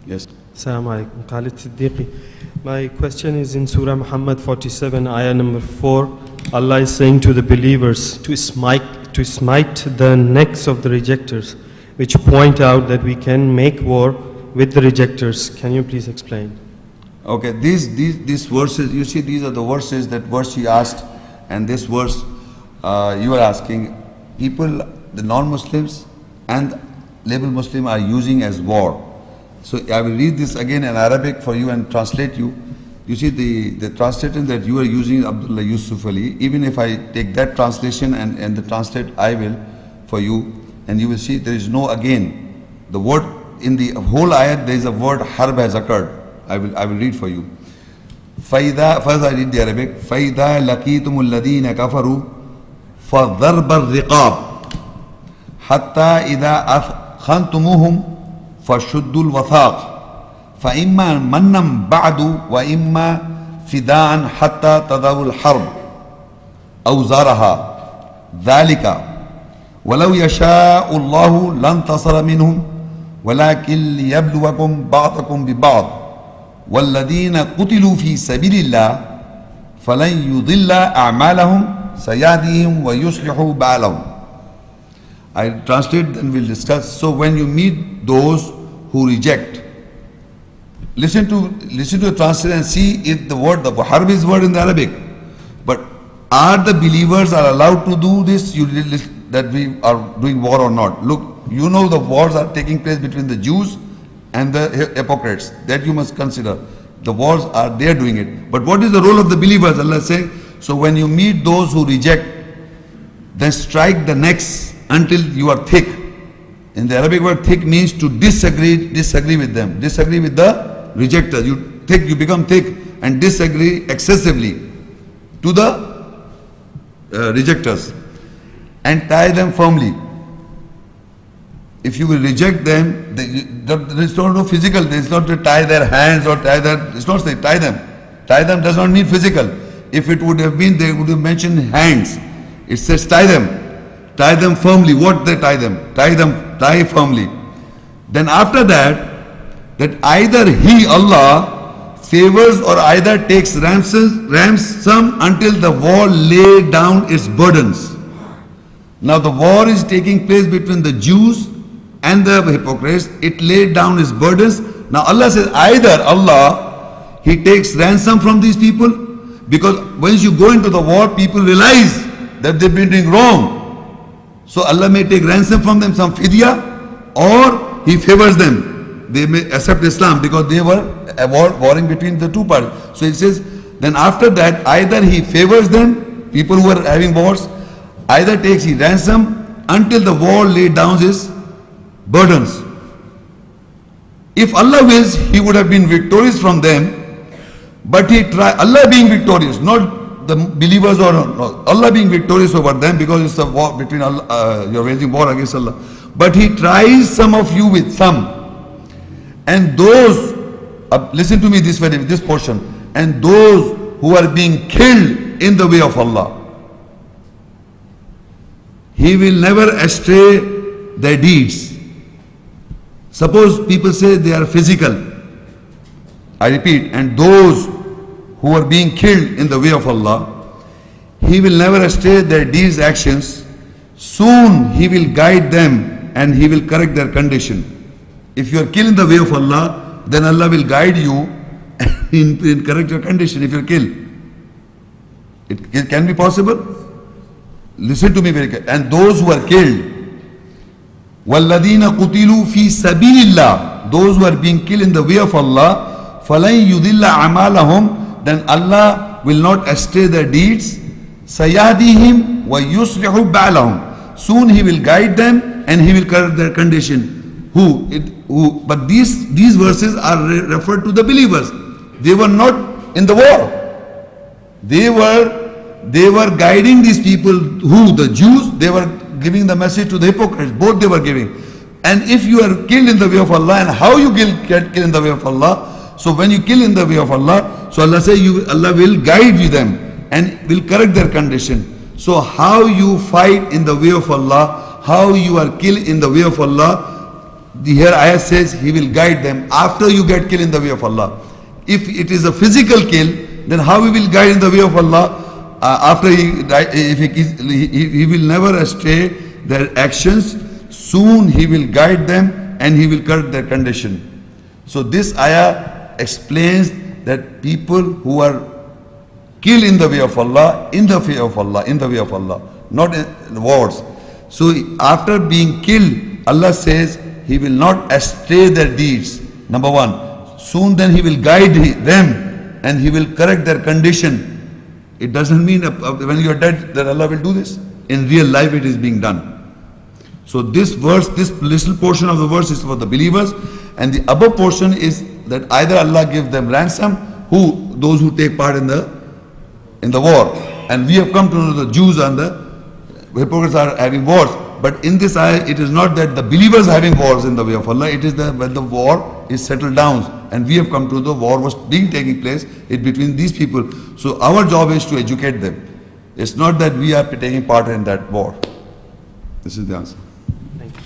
Yes. Assalamu alaikum. Khalid Siddiqui. My question is in Surah Mohammad 47, ayah number 4. Allah is saying to the believers to smite the necks of the rejectors, which point out that we can make war with the rejectors. Can you please explain? Okay, these verses, you see, these are the verses, that verse she asked, and this verse you are asking. People, the non-Muslims and label Muslim are using as war. So I will read this again in Arabic for you and translate you. You see, the translation that you are using, Abdullah Yusuf Ali, even if I take that translation and the translate I will for you, and you will see there is no again. The word in the whole ayat, there is a word harb has occurred. I will read for you. فَإِذَا, first I read the Arabic. فَإِذَا لَقِيتُمُ الَّذِينَ كَفَرُوا فَضَرْبَ الرِّقَابِ حَتَّى إِذَا أَثْخَنْتُمُوهُمْ فَشُدُّوا الْوَثَاقِ فإما منا بعد وإما فداء حتى تذهب الحرب أوزارها ذلك ولو يشاء الله لانتصر منهم ولكن ليبلوكم بعضكم ببعض والذين قتلوا في سبيل الله فلن يضل أعمالهم sayahdeehim wayuslihu balahum. I translate and we'll discuss. So when you meet those who reject, listen to the translation and see if the word, the harb is word in the Arabic. But are the believers are allowed to do this, that we are doing war or not? Look, you know the wars are taking place between the Jews and the hypocrites. That you must consider. The wars are, they are doing it. But what is the role of the believers? Allah say, so when you meet those who reject, then strike the necks until you are thick. In the Arabic word thick means to disagree with them. Disagree with the rejectors. You become thick and disagree excessively to the rejectors and tie them firmly. If you will reject them, there is no physical. There is not to tie their hands or tie their. It's not say tie them. Tie them does not mean physical. If it would have been, they would have mentioned hands. It says tie them. Tie them firmly. What they tie them? Tie firmly. Then after that either he, Allah, favors or either takes ransom until the war lay down its burdens. Now the war is taking place between the Jews and the hypocrites. It laid down its burdens. Now Allah says either Allah, He takes ransom from these people, because once you go into the war, people realize that they've been doing wrong. So Allah may take ransom from them, some fidya, or He favors them. They may accept Islam because they were warring between the two parties. So it says, then after that, either He favors them, people who are having wars, either takes He ransom until the war laid down His burdens. If Allah wills, He would have been victorious from them, but Allah being victorious, not the believers or Allah being victorious over them, because it's a war between Allah, you're waging war against Allah. But He tries some of you with some. And those, listen to me this portion, and those who are being killed in the way of Allah, He will never astray their deeds. Suppose people say they are physical. I repeat, and those who are being killed in the way of Allah, He will never astray their deeds, actions. Soon He will guide them and He will correct their condition. If you are killed in the way of Allah, then Allah will guide you in correct your condition if you are killed. It can be possible. Listen to me very carefully. And those who are killed, وَالَّذِينَ قُتِلُوا فِي سَبِيلِ اللَّهِ, those who are being killed in the way of Allah, فَلَنْ يُضِلَّ أَعْمَالَهُمْ, then Allah will not astray their deeds. sayahdeehim wayuslihu balahum, soon He will guide them and He will correct their condition. But these verses are referred to the believers. They were not in the war. They were guiding these people, the Jews. They were giving the message to the hypocrites. Both they were giving. And if you are killed in the way of Allah, and how you get killed in the way of Allah, so when you kill in the way of Allah, so Allah says Allah will guide you them and will correct their condition. So how you fight in the way of Allah, how you are killed in the way of Allah, the here ayah says He will guide them after you get killed in the way of Allah. If it is a physical kill, then how He will guide in the way of Allah? After He will never astray their actions. Soon He will guide them and He will correct their condition. So this ayah explains that people who are killed in the way of Allah, in the way of Allah, in the way of Allah, not in wars. So after being killed, Allah says He will not astray their deeds. Number one. Soon then He will guide them and He will correct their condition. It doesn't mean when you are dead that Allah will do this. In real life it is being done. So this verse, this little portion of the verse is for the believers, and the above portion is that either Allah give them ransom, those who take part in the war. And we have come to know the Jews and the hypocrites are having wars. But in this ayah, it is not that the believers are having wars in the way of Allah. It is that when the war is settled down, and we have come to the war was taking place between these people. So our job is to educate them. It's not that we are taking part in that war. This is the answer. Thank you.